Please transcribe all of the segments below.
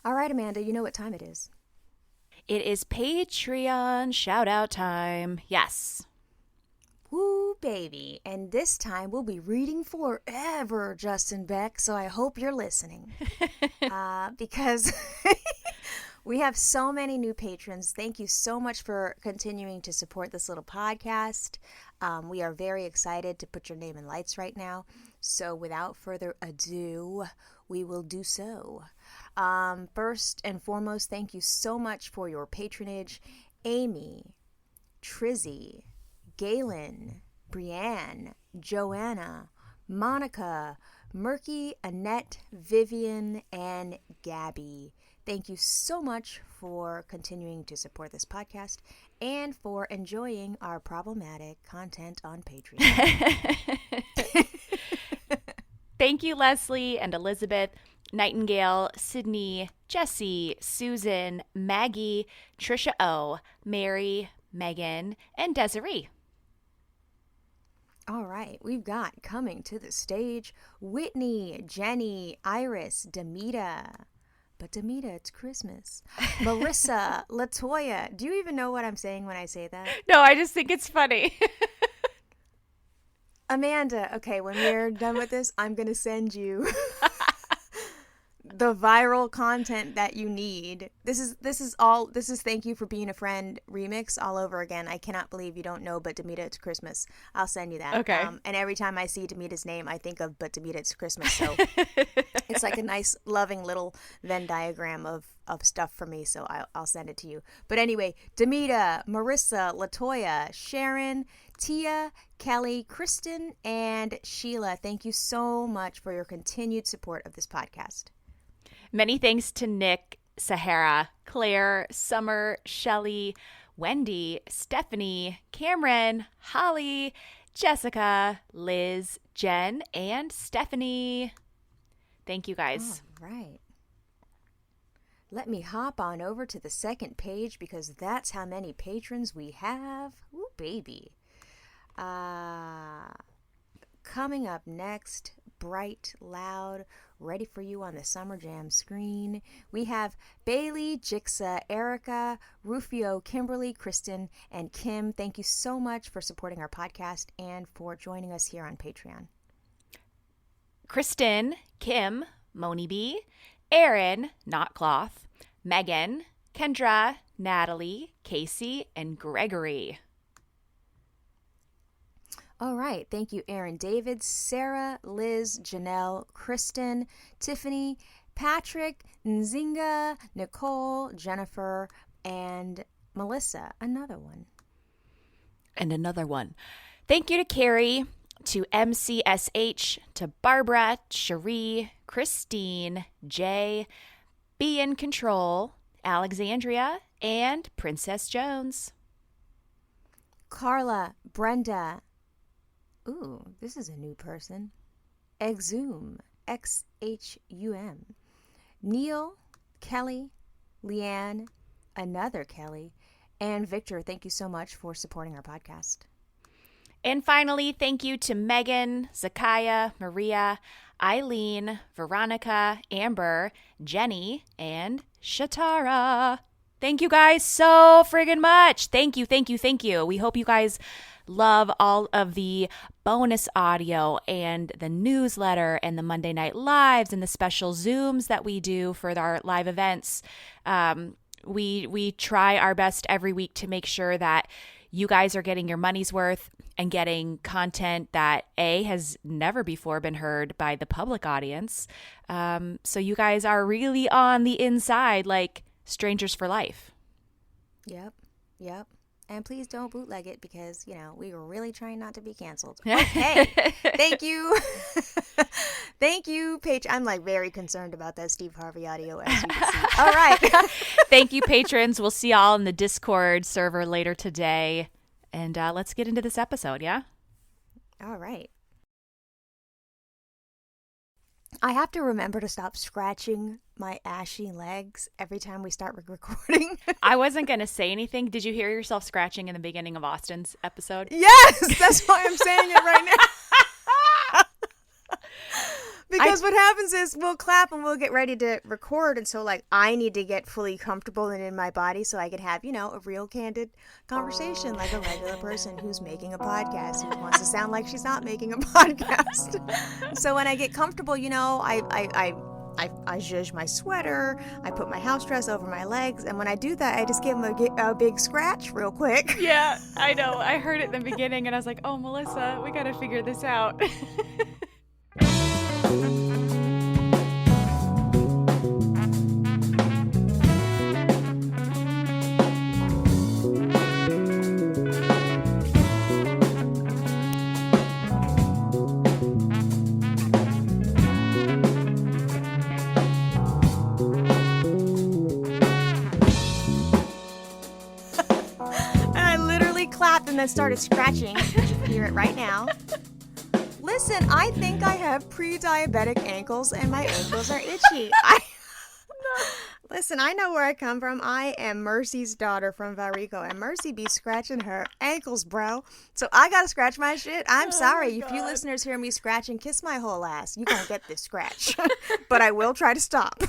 All right, Amanda, you know what time it is. It is Patreon shout out time. Yes. Woo, baby. And this time we'll be reading forever, Justin Beck, so I hope you're listening. Because we have so many new patrons. Thank you so much for continuing to support this little podcast. We are very excited to put your name in lights right now. So without further ado, we will do so. First and foremost, thank you so much for your patronage. Amy, Trizzy, Galen, Brianne, Joanna, Monica, Murky, Annette, Vivian, and Gabby. Thank you so much for continuing to support this podcast and for enjoying our problematic content on Patreon. Thank you, Leslie and Elizabeth, Nightingale, Sydney, Jessie, Susan, Maggie, Trisha O, Mary, Megan, and Desiree. All right, we've got coming to the stage Whitney, Jenny, Iris, Demita. But Demita, it's Christmas. Marissa, Latoya. Do you even know what I'm saying when I say that? No, I just think it's funny. Amanda, okay, when we're done with this, I'm going to send you the viral content that you need. This is Thank You for Being a Friend remix all over again. I cannot believe you don't know But Demita, It's Christmas. I'll send you that. Okay. And every time I see Demita's name, I think of But Demita, It's Christmas. So it's like a nice, loving little Venn diagram of stuff for me. So I'll send it to you. But anyway, Demita, Marissa, Latoya, Sharon, Tia, Kelly, Kristen, and Sheila, thank you so much for your continued support of this podcast. Many thanks to Nick, Sahara, Claire, Summer, Shelly, Wendy, Stephanie, Cameron, Holly, Jessica, Liz, Jen, and Stephanie. Thank you, guys. All right. Let me hop on over to the second page because that's how many patrons we have. Ooh, baby. Coming up next, bright, loud, ready for you on the Summer Jam screen, we have Bailey, Jixa, Erica, Rufio, Kimberly, Kristen, and Kim. Thank you so much for supporting our podcast and for joining us here on Patreon. Kristen, Kim, Moni B, Aaron, Not Cloth, Megan, Kendra, Natalie, Casey, and Gregory. All right. Thank you, Aaron David, Sarah, Liz, Janelle, Kristen, Tiffany, Patrick, Nzinga, Nicole, Jennifer, and Melissa. Another one. And another one. Thank you to Carrie, to MCSH, to Barbara, Cherie, Christine, Jay, Be in Control, Alexandria, and Princess Jones. Carla, Brenda. Ooh, this is a new person. Exhum, Xhum. Neil, Kelly, Leanne, another Kelly, and Victor. Thank you so much for supporting our podcast. And finally, thank you to Megan, Zakaya, Maria, Eileen, Veronica, Amber, Jenny, and Shatara. Thank you guys so friggin' much. Thank you, thank you, thank you. We hope you guys love all of the bonus audio and the newsletter and the Monday Night Lives and the special Zooms that we do for our live events. We try our best every week to make sure that you guys are getting your money's worth and getting content that has never before been heard by the public audience. So you guys are really on the inside, like strangers for life. Yep. And please don't bootleg it because, we were really trying not to be canceled. Okay. Thank you. Thank you, Paige. I'm very concerned about that Steve Harvey audio, as you can see. All right. Thank you, patrons. We'll see y'all in the Discord server later today. And let's get into this episode, yeah? All right. I have to remember to stop scratching my ashy legs every time we start recording. I wasn't going to say anything. Did you hear yourself scratching in the beginning of Austin's episode? Yes, that's why I'm saying it right now. Because what happens is we'll clap and we'll get ready to record. And so, like, I need to get fully comfortable and in my body so I can have, a real candid conversation like a regular person who's making a podcast, who wants to sound like she's not making a podcast. So when I get comfortable, I zhuzh my sweater, I put my house dress over my legs, and when I do that, I just give them a big scratch real quick. Yeah, I know. I heard it in the beginning, and I was like, oh, Melissa, we got to figure this out. And then started scratching. You can hear it right now. Listen, I think I have pre-diabetic ankles and my ankles are itchy. Listen, I know where I come from. I am Mercy's daughter from Valrico, and Mercy be scratching her ankles, bro. So I gotta scratch my shit. I'm sorry. If you listeners hear me scratching, kiss my whole ass. You gonna get this scratch. But I will try to stop.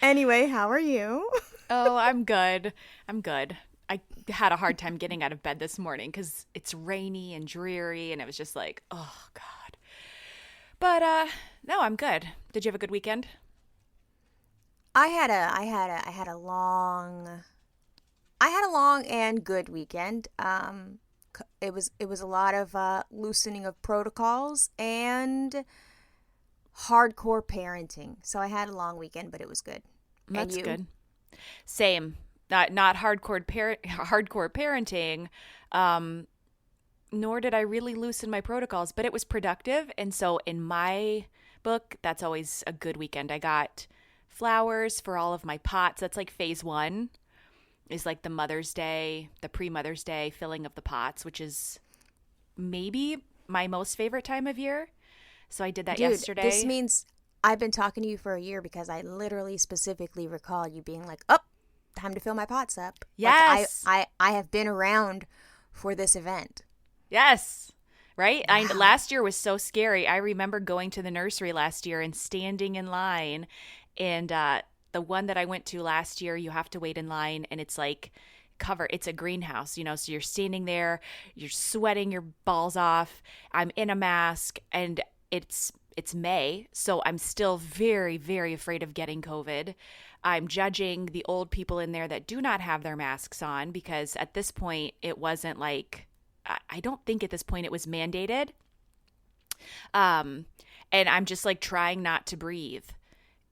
Anyway, how are you? Oh, I'm good. I had a hard time getting out of bed this morning because it's rainy and dreary, and it was just like, oh God. But no, I'm good. Did you have a good weekend? I had a long and good weekend. It was a lot of loosening of protocols and hardcore parenting. So I had a long weekend, but it was good. That's good. Same. Not hardcore parenting, nor did I really loosen my protocols, but it was productive. And so in my book, that's always a good weekend. I got flowers for all of my pots. That's like phase 1 is like the Mother's Day, the pre-Mother's Day filling of the pots, which is maybe my most favorite time of year. So I did that yesterday. This means I've been talking to you for a year because I literally specifically recall you being like, oh, time to fill my pots up. Yes. Like I have been around for this event. Yes. Right? Wow. Last year was so scary. I remember going to the nursery last year and standing in line. And the one that I went to last year, you have to wait in line, and it's like it's a greenhouse, so you're standing there, you're sweating your balls off. I'm in a mask, and it's May, so I'm still very, very afraid of getting COVID. I'm judging the old people in there that do not have their masks on, because at this point, it wasn't like, I don't think at this point it was mandated. And I'm just like trying not to breathe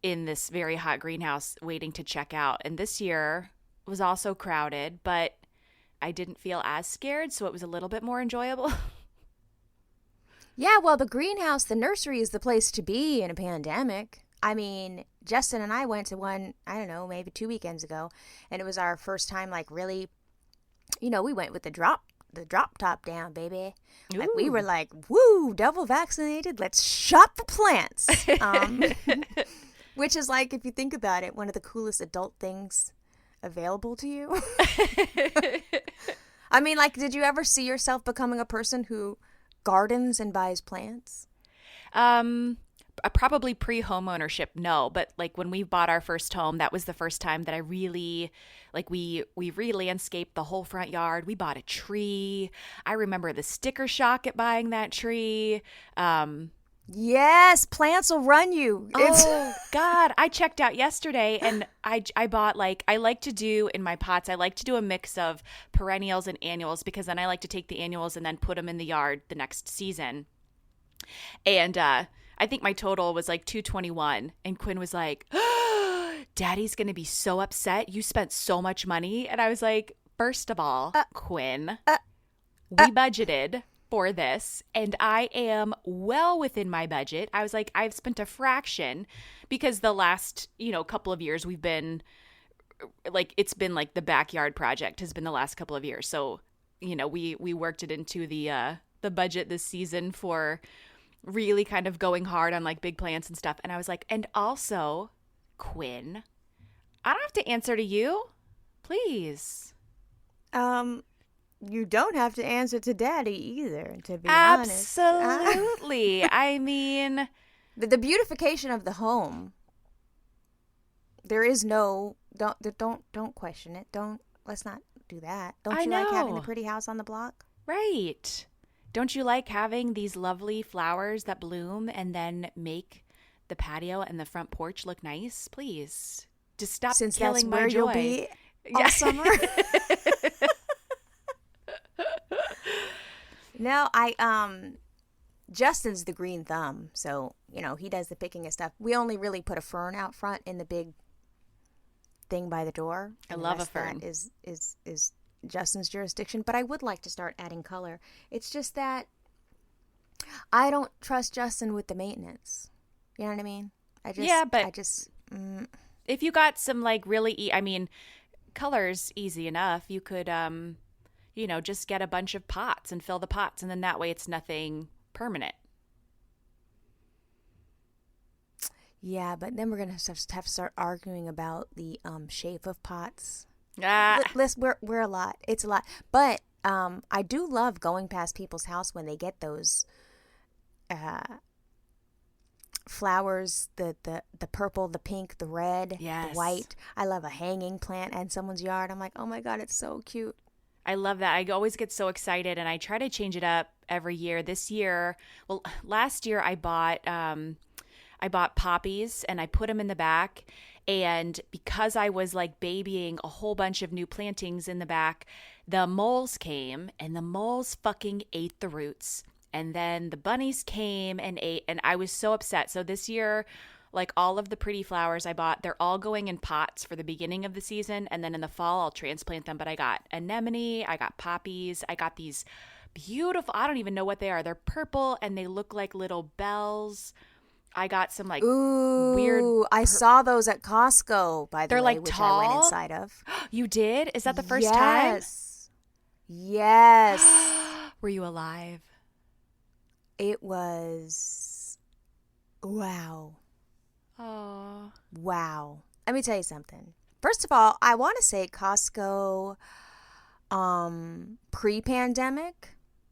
in this very hot greenhouse waiting to check out. And this year was also crowded, but I didn't feel as scared, so it was a little bit more enjoyable. Yeah, well, the greenhouse, the nursery is the place to be in a pandemic. I mean, Justin and I went to one, I don't know, maybe 2 weekends ago, and it was our first time, like, really, we went with the drop top down, baby. Like, we were like, woo, double vaccinated, let's shop for plants. Which is like, if you think about it, one of the coolest adult things available to you. I mean, like, did you ever see yourself becoming a person who gardens and buys plants? Probably pre-home ownership, no. But like when we bought our first home, that was the first time that I really, like, we re-landscaped the whole front yard. We bought a tree. I remember the sticker shock at buying that tree. Yes, plants will run you. Oh, God. I checked out yesterday, and I bought, like, I like to do in my pots, I like to do a mix of perennials and annuals, because then I like to take the annuals and then put them in the yard the next season. And I think my total was like $221, and Quinn was like, oh, Daddy's going to be so upset. You spent so much money. And I was like, first of all, Quinn, we budgeted for this, and I am well within my budget. I was like, I've spent a fraction, because the last, couple of years we've been like, it's been like the backyard project has been the last couple of years. So, we worked it into the budget this season for really kind of going hard on like big plants and stuff. And I was like, and also, Quinn, I don't have to answer to you, please. You don't have to answer to Daddy either, to be honest. Absolutely. I mean, The beautification of the home. There is no don't question it. Let's not do that. Don't I you like having the know. pretty house on the block? Right. Don't you like having these lovely flowers that bloom and then make the patio and the front porch look nice? Please. Just stop Since that's killing my where joy. you'll be all Yeah. summer. No, Justin's the green thumb, so he does the picking and stuff. We only really put a fern out front in the big thing by the door. I And the love a rest of that fern. is Justin's jurisdiction, but I would like to start adding color. It's just that I don't trust Justin with the maintenance. You know what I mean? Yeah, but I just if you got some like really, I mean, color's easy enough. You could, just get a bunch of pots and fill the pots, and then that way it's nothing permanent. yeah, but then we're gonna have to start arguing about the shape of pots. Ah, We're a lot. It's a lot, but I do love going past people's house when they get those flowers, the purple, the pink, the red, Yes. the white. I love a hanging plant in someone's yard. I'm like, oh my God, it's so cute. I love that. I always get so excited, and I try to change it up every year. This year, well, last year I bought poppies and I put them in the back. And because I was like babying a whole bunch of new plantings in the back, the moles came and the moles fucking ate the roots. And then the bunnies came and ate, and I was so upset. So this year, like all of the pretty flowers I bought, they're all going in pots for the beginning of the season. And then in the fall, I'll transplant them. But I got anemone, I got poppies, I got these beautiful, I don't even know what they are. They're purple and they look like little bells. I got some like Ooh, weird. I saw those at Costco, by the They're way, like which I went tall? inside of. You did? Is that the first time? Yes. Were you alive? It was wow. Oh. Wow. Let me tell you something. First of all, I want to say Costco pre-pandemic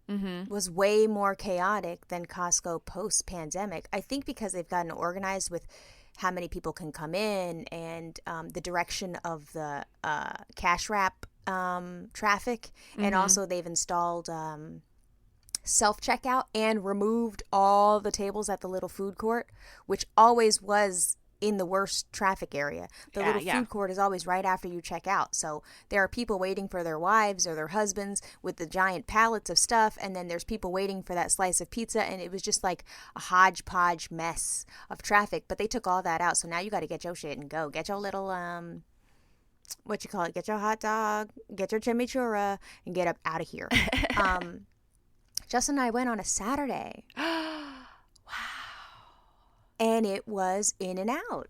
Mm-hmm. was way more chaotic than Costco post-pandemic. I think because they've gotten organized with how many people can come in and the direction of the cash wrap traffic. And also they've installed self-checkout and removed all the tables at the little food court, which always was in the worst traffic area. The little food court is always right after you check out. So there are people waiting for their wives or their husbands with the giant pallets of stuff, and then there's people waiting for that slice of pizza, and it was just like a hodgepodge mess of traffic. But they took all that out, so now you got to get your shit and go. Get your little what you call it? Get your hot dog, get your chimichurri, and get up out of here. Justin and I went on a Saturday. And it was in and out.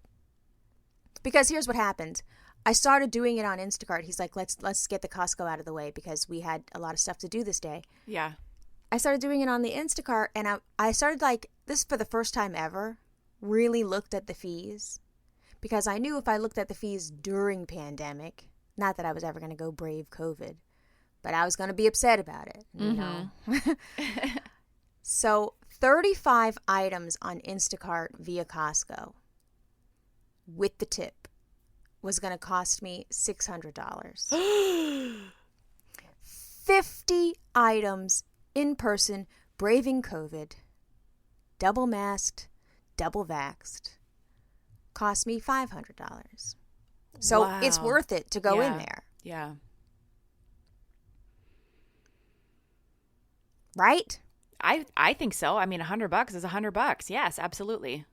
Because here's what happened. I started doing it on Instacart. He's like, let's get the Costco out of the way because we had a lot of stuff to do this day. Yeah. I started doing it on the Instacart, and I started like, this for the first time ever, really looked at the fees. Because I knew if I looked at the fees during pandemic, not that I was ever going to go brave COVID, but I was going to be upset about it, you know. So 35 items on Instacart via Costco with the tip was going to cost me $600. 50 items in person, braving COVID, double masked, double vaxxed, cost me $500. So it's Wow. worth it to go in Yeah. there, Yeah. right? I think so. I mean, $100 is $100. Yes, absolutely.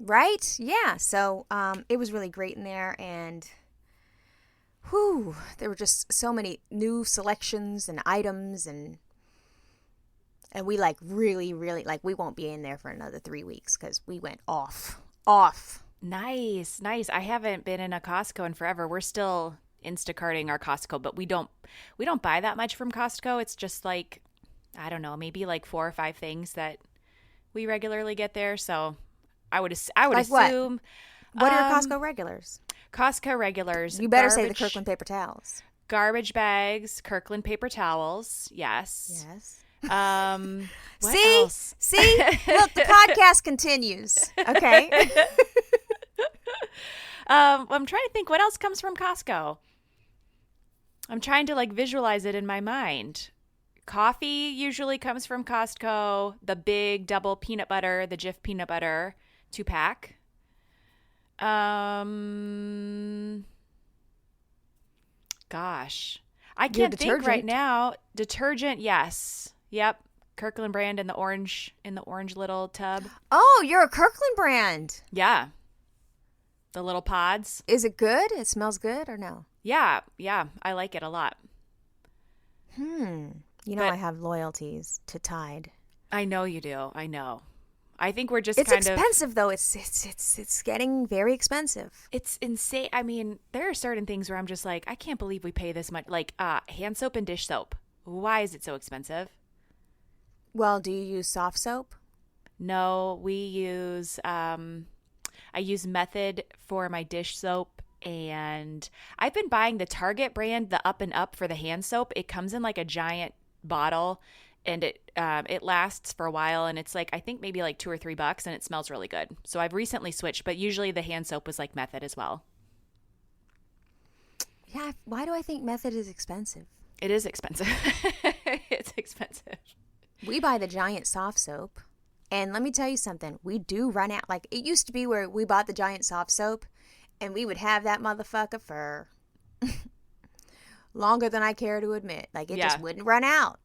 Right? Yeah. So it was really great in there, and there were just so many new selections and items, and we like really, really like we won't be in there for another 3 weeks because we went off. Nice, nice. I haven't been in a Costco in forever. We're still Instacarting our Costco, but we don't buy that much from Costco. It's just like, I don't know, maybe like 4 or 5 things that we regularly get there. So I would Like what? assume What are your Costco regulars? Costco regulars. You better say the garbage- Kirkland paper towels. Garbage bags, Kirkland paper towels. Yes. Yes. What See? else? See? Look, the podcast continues. Okay. I'm trying to think what else comes from Costco. I'm trying to like visualize it in my mind. Coffee usually comes from Costco. The big double peanut butter, the Jif peanut butter 2-pack. Gosh, I can't think right now. Detergent, yes. Yep. Kirkland brand in the orange little tub. Oh, you're a Kirkland brand. Yeah. The little pods. Is it good? It smells good or no? Yeah. I like it a lot. You know, I have loyalties to Tide. I know you do. I know. I think we're just It's kind of expensive though. It's getting very expensive. It's insane. I mean, there are certain things where I'm just like, I can't believe we pay this much. Like hand soap and dish soap. Why is it so expensive? Well, do you use soft soap? No, we use I use Method for my dish soap, and I've been buying the Target brand, the Up and Up for the hand soap. It comes in like a giant bottle, and it lasts for a while, and it's like I think maybe like $2 or $3, and it smells really good. So I've recently switched, but usually the hand soap was like Method as well. Yeah. Why do I think Method is expensive? It is expensive. It's expensive. We buy the giant soft soap. And let me tell you something. We do run out. Like, it used to be where we bought the giant soft soap, and we would have that motherfucker for longer than I care to admit. Like, it just wouldn't run out.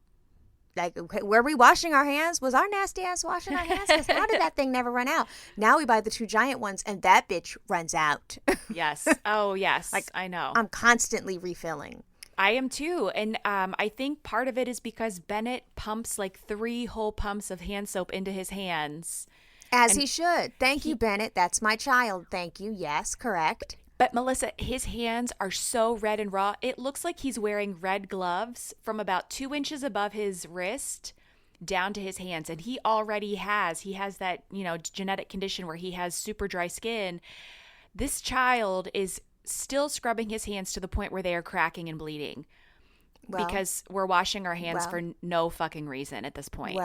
Like, okay, were we washing our hands? Was our nasty ass washing our hands? Because how did that thing never run out? Now we buy the 2 giant ones, and that bitch runs out. Yes. Oh, yes. Like, I know. I'm constantly refilling. I am too. And I think part of it is because Bennett pumps like 3 whole pumps of hand soap into his hands. As he should. Thank you, Bennett. That's my child. Thank you. Yes, correct. But Melissa, his hands are so red and raw. It looks like he's wearing red gloves from about 2 inches above his wrist down to his hands. And he has that, genetic condition where he has super dry skin. This child is still scrubbing his hands to the point where they are cracking and bleeding because we're washing our hands for no fucking reason at this point.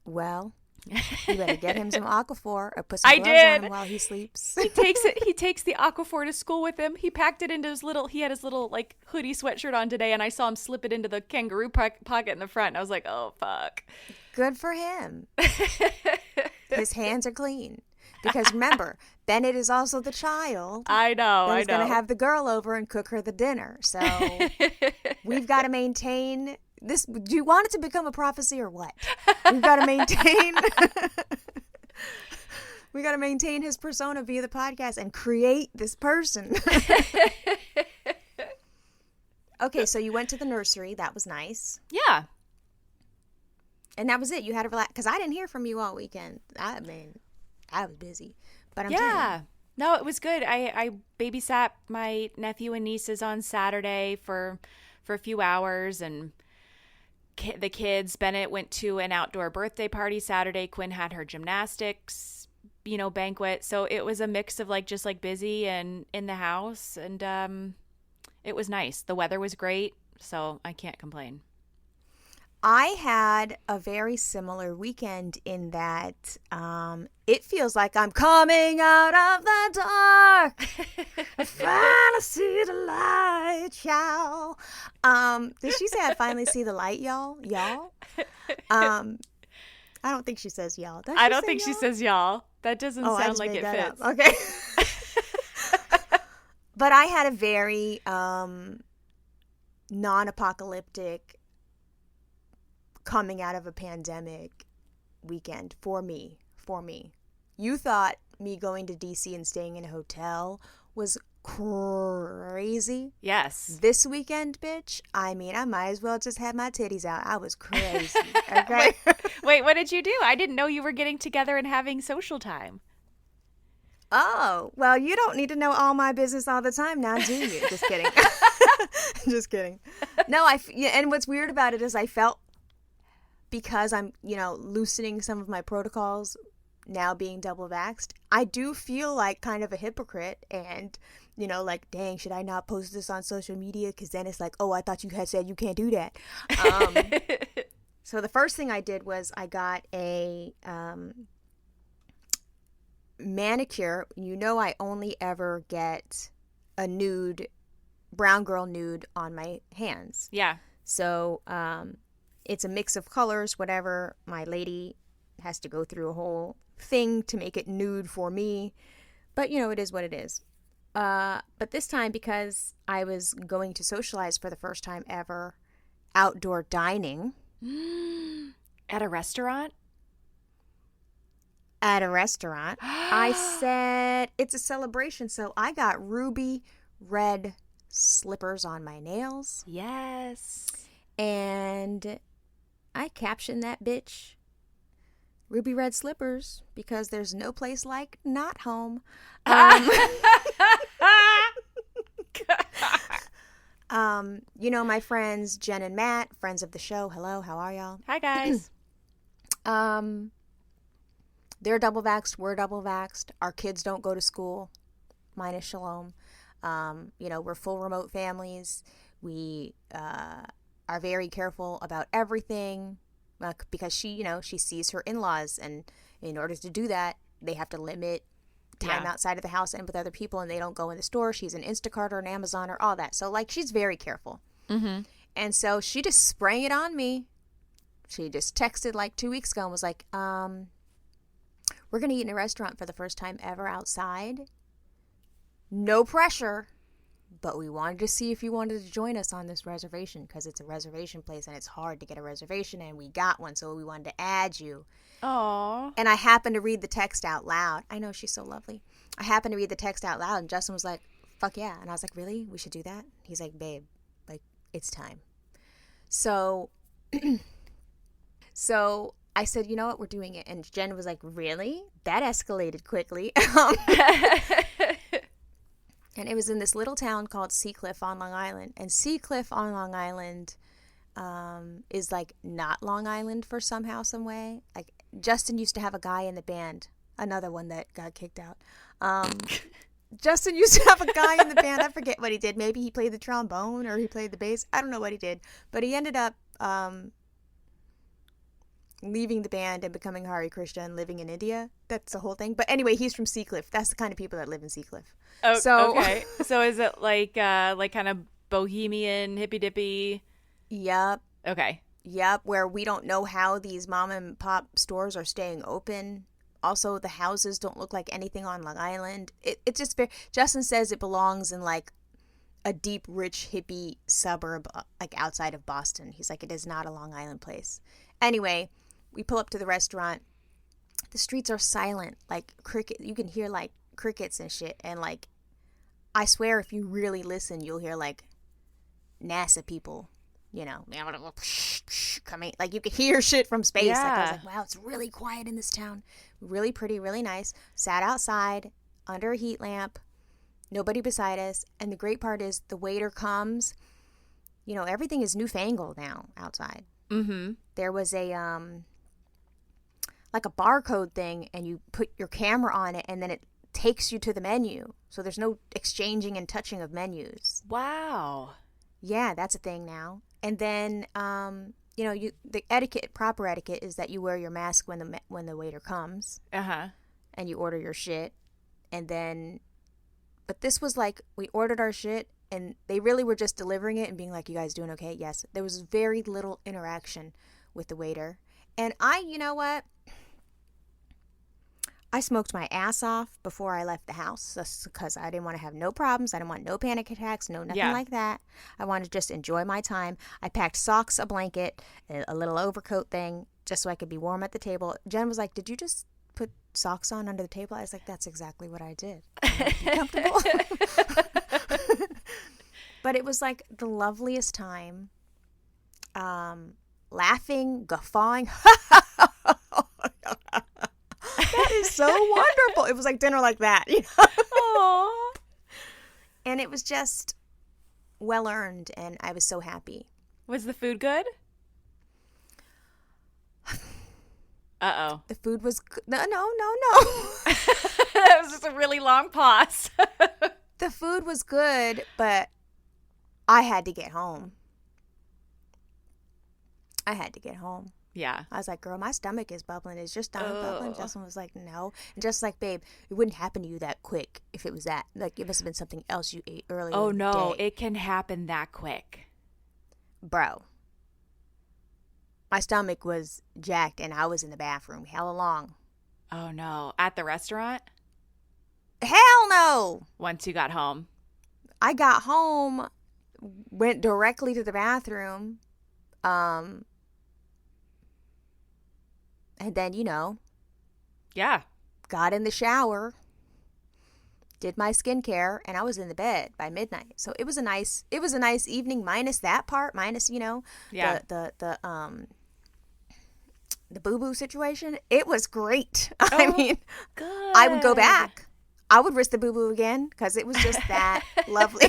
Well, you better get him some Aquaphor or put some gloves on him while he sleeps. He takes the Aquaphor to school with him. He packed it into he had his little like hoodie sweatshirt on today, and I saw him slip it into the kangaroo pocket in the front. And I was like, oh, fuck. Good for him. His hands are clean. Because remember, Bennett is also the child. I know. He's going to have the girl over and cook her the dinner. So we've got to maintain this. Do you want it to become a prophecy or what? We've got to maintain. We got to maintain his persona via the podcast and create this person. Okay, so you went to the nursery. That was nice. Yeah. And that was it. You had to relax. Because I didn't hear from you all weekend. I was busy, but No, it was good. I babysat my nephew and nieces on Saturday for a few hours, and the kids. Bennett went to an outdoor birthday party Saturday. Quinn had her gymnastics, banquet. So it was a mix of just busy and in the house, and it was nice. The weather was great, so I can't complain. I had a very similar weekend in that it feels like I'm coming out of the dark. I finally see the light, y'all. Did she say I finally see the light, y'all? Y'all? I don't think she says y'all. I don't think she says y'all. That doesn't sound like it fits. Up. Okay. But I had a very non-apocalyptic coming out of a pandemic weekend for me. You thought me going to DC and staying in a hotel was crazy. Yes. This weekend, bitch, I might as well just have my titties out. I was crazy. Okay. Wait, what did you do? I didn't know you were getting together and having social time. Oh, well, you don't need to know all my business all the time now, do you? Just kidding. Just kidding. No, and what's weird about it is I felt, because I'm, loosening some of my protocols, now being double vaxxed, I do feel like kind of a hypocrite and, like, dang, should I not post this on social media? Because then it's like, oh, I thought you had said you can't do that. So the first thing I did was I got a manicure. I only ever get a nude, brown girl nude on my hands. Yeah. So it's a mix of colors, whatever. My lady has to go through a whole thing to make it nude for me. But, it is what it is. But this time, because I was going to socialize for the first time ever, outdoor dining. At a restaurant? At a restaurant. I said, it's a celebration, so I got ruby red slippers on my nails. Yes. And I captioned that bitch ruby red slippers because there's no place like not home. My friends Jen and Matt, friends of the show. Hello, how are y'all? Hi, guys. They're double vaxxed. We're double vaxxed. Our kids don't go to school, minus Shalom. We're full remote families. We are very careful about everything because she sees her in-laws, and in order to do that, they have to limit time outside of the house and with other people, and they don't go in the store. She's an Instacart or an Amazon or all that. So, she's very careful. Mm-hmm. And so she just sprang it on me. She just texted 2 weeks ago and was like, we're going to eat in a restaurant for the first time ever outside. No pressure. But we wanted to see if you wanted to join us on this reservation because it's a reservation place and it's hard to get a reservation, and we got one, so we wanted to add you. Aww. And I happened to read the text out loud. I know, she's so lovely. I happened to read the text out loud, and Justin was like, fuck yeah. And I was like, really? We should do that? He's like, babe, it's time. So I said, you know what? We're doing it. And Jen was like, really? That escalated quickly. And it was in this little town called Seacliff on Long Island. And Seacliff on Long Island is not Long Island for somehow, some way. Justin used to have a guy in the band, another one that got kicked out. Justin used to have a guy in the band. I forget what he did. Maybe he played the trombone or he played the bass. I don't know what he did. But he ended up leaving the band and becoming Hare Krishna and living in India. That's the whole thing. But anyway, he's from Seacliff. That's the kind of people that live in Seacliff. Oh, so, okay. So is it like kind of bohemian, hippy dippy? Yep. Okay. Yep. Where we don't know how these mom and pop stores are staying open. Also, the houses don't look like anything on Long Island. It's just very. Justin says it belongs in a deep, rich, hippie suburb outside of Boston. He's like, it is not a Long Island place. Anyway, we pull up to the restaurant. The streets are silent, cricket. You can hear crickets and shit. And I swear, if you really listen, you'll hear NASA people, coming. You could hear shit from space. Yeah. I was like, wow, it's really quiet in this town. Really pretty, really nice. Sat outside under a heat lamp. Nobody beside us. And the great part is the waiter comes. Everything is newfangled now outside. Mm-hmm. There was a a barcode thing, and you put your camera on it, and then it takes you to the menu. So there's no exchanging and touching of menus. Wow. Yeah, that's a thing now. And then the proper etiquette is that you wear your mask when the waiter comes. Uh-huh. And you order your shit. And then, but this was we ordered our shit, and they really were just delivering it and being like, you guys doing okay? Yes. There was very little interaction with the waiter. And you know what? I smoked my ass off before I left the house just because I didn't want to have no problems. I didn't want no panic attacks, nothing like that. I wanted to just enjoy my time. I packed socks, a blanket, a little overcoat thing just so I could be warm at the table. Jen was like, did you just put socks on under the table? I was like, that's exactly what I did. Comfortable. But it was the loveliest time. Laughing, guffawing. That is so wonderful. It was dinner like that. Aww. And it was just well earned, and I was so happy. Was the food good? Uh-oh. The food was no, no, no, no. That was just a really long pause. The food was good, but I had to get home. I had to get home. Yeah. I was like, girl, my stomach is bubbling. Is your stomach bubbling? Ugh. Justin was like, no. And just like, babe, it wouldn't happen to you that quick if it was that. Like, it must have been something else you ate earlier Oh, in the no. day. It can happen that quick. Bro, my stomach was jacked and I was in the bathroom hella long. Oh, no. At the restaurant? Hell no! Once you got home? I got home, went directly to the bathroom, and then, Yeah. got in the shower, did my skincare, and I was in the bed by midnight. So it was a nice evening, minus that part, minus, Yeah. the boo-boo situation. It was great. I Oh, mean, good. I would go back. I would risk the boo-boo again because it was just that lovely.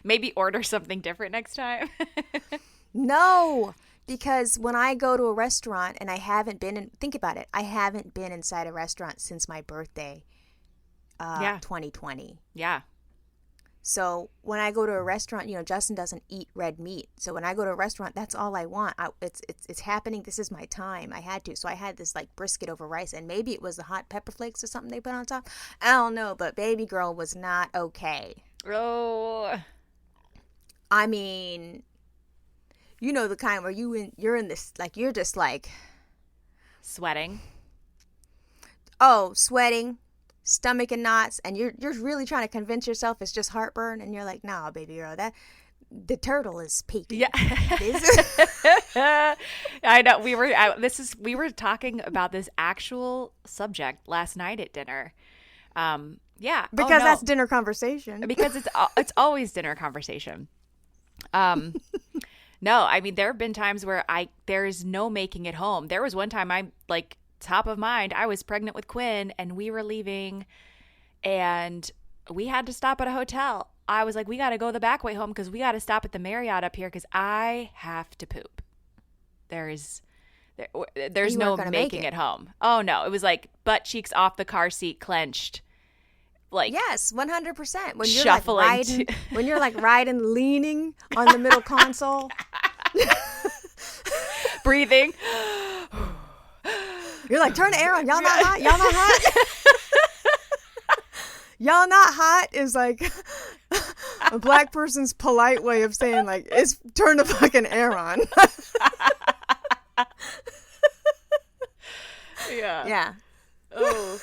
Maybe order something different next time. No, because when I go to a restaurant and I haven't been in, think about it, I haven't been inside a restaurant since my birthday, Yeah. 2020. Yeah. So when I go to a restaurant, Justin doesn't eat red meat. So when I go to a restaurant, that's all I want. It's happening. This is my time. I had to. So I had this like brisket over rice, and maybe it was the hot pepper flakes or something they put on top. I don't know, but baby girl was not okay. Oh. I mean, the kind where you're in this, like, you're just like, Sweating. oh, sweating, stomach in knots, and you're really trying to convince yourself it's just heartburn, and you're like, nah, baby girl, that the turtle is peaking. Yeah. I know. We were talking about this actual subject last night at dinner. Yeah. Because that's dinner conversation. Because it's always dinner conversation. No, I mean, there have been times where there is no making it home. There was one time top of mind, I was pregnant with Quinn and we were leaving and we had to stop at a hotel. I was like, we got to go the back way home because we got to stop at the Marriott up here because I have to poop. There's no making it home. Oh no, it was like butt cheeks off the car seat, clenched. Like, yes, 100%. When you're shuffling like riding, when you're like riding, leaning on the middle console, breathing. You're like, turn the air on. Y'all not hot. Y'all not hot. Y'all not hot is like a black person's polite way of saying like, it's turn the fucking air on. Yeah. Yeah. Oh.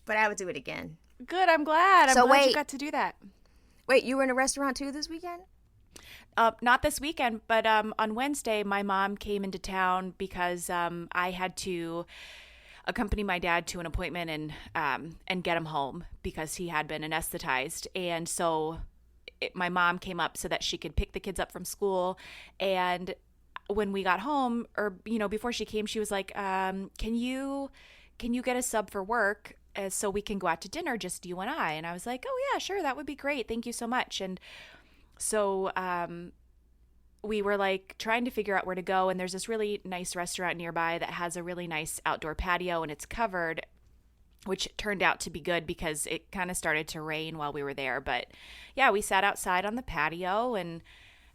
But I would do it again. Good. I'm glad. I'm glad you got to do that. Wait, you were in a restaurant too this weekend? Not this weekend, but on Wednesday, my mom came into town because I had to accompany my dad to an appointment and get him home because he had been anesthetized. And so my mom came up so that she could pick the kids up from school. And when we got home, or before she came, she was like, "Can you get a sub for work?" So we can go out to dinner, just you and I. And I was like, oh, yeah, sure. That would be great. Thank you so much. And so we were like trying to figure out where to go. And there's this really nice restaurant nearby that has a really nice outdoor patio and it's covered, which turned out to be good because it kind of started to rain while we were there. But yeah, we sat outside on the patio and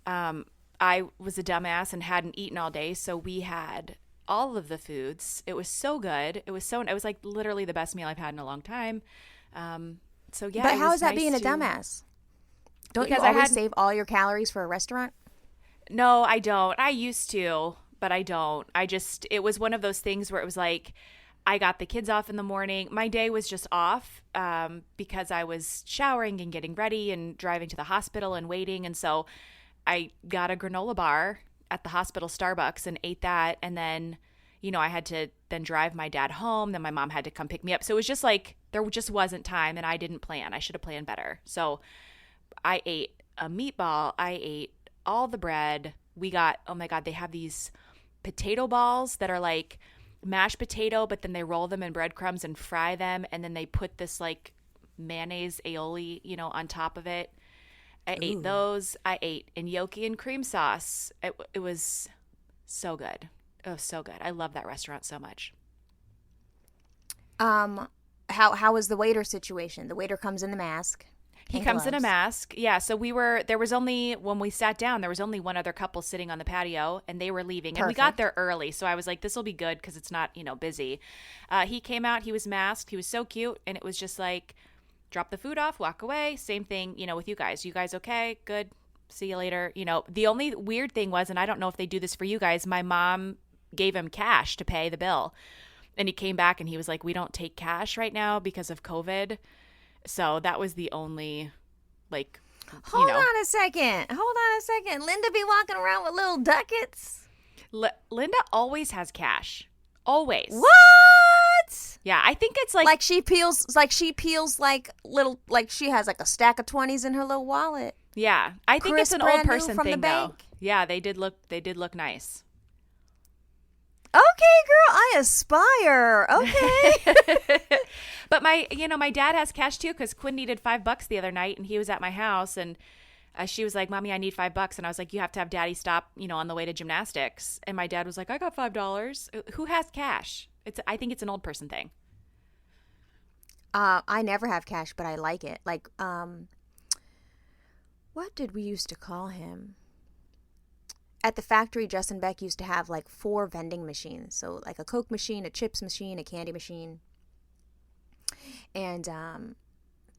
I was a dumbass and hadn't eaten all day. So we had all of the foods. It was so good. It was like literally the best meal I've had in a long time. So yeah. But how is that being a dumbass? Don't you always save all your calories for a restaurant? No, I don't. I used to, but I don't. It was one of those things where it was like, I got the kids off in the morning. My day was just off because I was showering and getting ready and driving to the hospital and waiting. And so I got a granola bar at the hospital Starbucks and ate that. And then, I had to then drive my dad home. Then my mom had to come pick me up. So it was just like, there just wasn't time and I didn't plan. I should have planned better. So I ate a meatball. I ate all the bread. We got, oh my God, they have these potato balls that are like mashed potato, but then they roll them in breadcrumbs and fry them. And then they put this like mayonnaise aioli, on top of it. I ate those. I ate gnocchi and cream sauce. It was so good. Oh, so good. I love that restaurant so much. How was the waiter situation? The waiter comes in the mask He and comes in a gloves. mask. Yeah, so there was only, when we sat down, there was only one other couple sitting on the patio and they were leaving. And we got Perfect. there early. So I was like, this will be good because it's not, busy. He came out, he was masked. He was so cute. And it was just like, drop the food off, walk away. Same thing, with you guys. You guys okay? Good. See you later. The only weird thing was, and I don't know if they do this for you guys, my mom gave him cash to pay the bill. And he came back and he was like, we don't take cash right now because of COVID. So that was the only, like, Hold on a second. Linda be walking around with little ducats. Linda always has cash. Always. What? Yeah, I think it's like, Like she peels like little, like she has like a stack of 20s in her little wallet. yeah, I think it's Crisp, an old brand new person from the thing though. bank. Yeah, they did look nice. Okay, girl, I aspire. Okay. But my dad has cash too because Quinn needed $5 the other night and he was at my house and she was like, Mommy, I need $5. And I was like, you have to have Daddy stop, on the way to gymnastics. And my dad was like, I got $5. Who has cash? I think it's an old person thing. I never have cash, but I like it. Like, what did we used to call him? At the factory, Justin Beck used to have like 4 vending machines. So like a Coke machine, a chips machine, a candy machine. And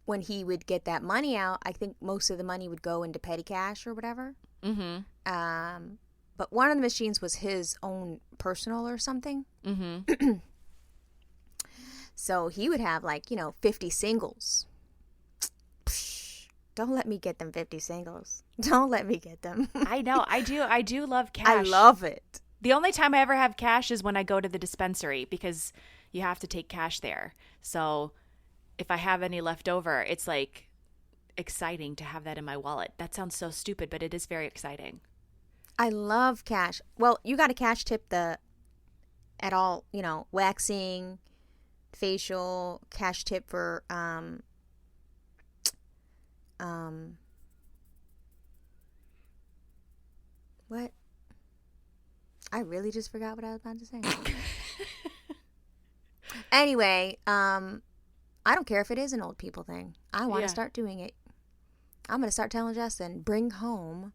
when he would get that money out, I think most of the money would go into petty cash or whatever. Mm-hmm. But one of the machines was his own personal or something. Mm-hmm. So he would have 50 singles. Don't let me get them 50 singles. Don't let me get them. I know. I do love cash. I love it. The only time I ever have cash is when I go to the dispensary because you have to take cash there. So if I have any left over, it's like exciting to have that in my wallet. That sounds so stupid, but it is very exciting. I love cash. Well, you got to cash tip at all, waxing, facial, cash tip for what? I really just forgot what I was about to say. Anyway, I don't care if it is an old people thing. I want to start doing it. I'm going to start telling Justin, bring home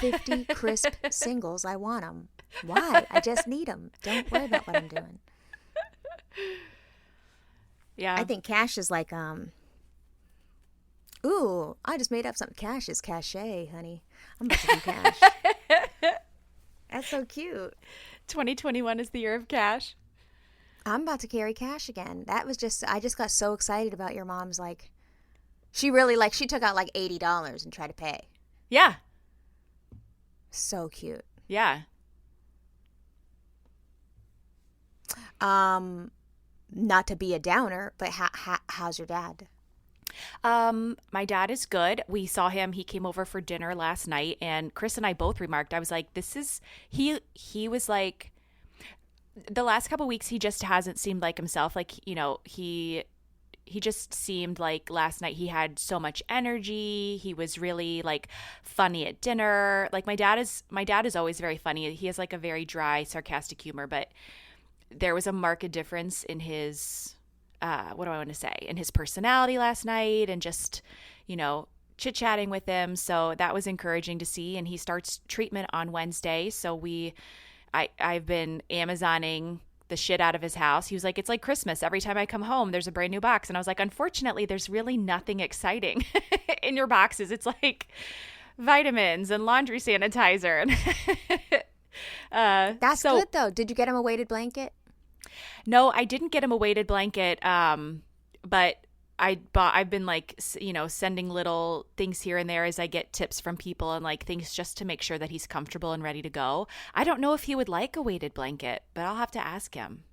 50 crisp singles. I want them. Why? I just need them. Don't worry about what I'm doing. Yeah. I think cash is like, ooh, I just made up something. Cash is cachet, honey. I'm about to do cash. That's so cute. 2021 is the year of cash. I'm about to carry cash again. I just got so excited about your mom's, she really, she took out $80 and tried to pay. Yeah. So cute. Yeah. Not to be a downer, but how's your dad? My dad is good. We saw him. He came over for dinner last night, and Chris and I both remarked, I was like, he was like, the last couple weeks, he just hasn't seemed like himself. Like, he just seemed like last night he had so much energy. He was really funny at dinner. Like my dad is always very funny. He has a very dry, sarcastic humor, but there was a marked difference in his, what do I want to say, in his personality last night and just, chit-chatting with him. So that was encouraging to see. And he starts treatment on Wednesday. So I've been Amazoning the shit out of his house. He was like, it's like Christmas. Every time I come home, there's a brand new box. And I was like, unfortunately, there's really nothing exciting in your boxes. It's like vitamins and laundry sanitizer. That's good, though. Did you get him a weighted blanket? No, I didn't get him a weighted blanket, but I've been sending little things here and there as I get tips from people and things just to make sure that he's comfortable and ready to go. I don't know if he would like a weighted blanket, but I'll have to ask him.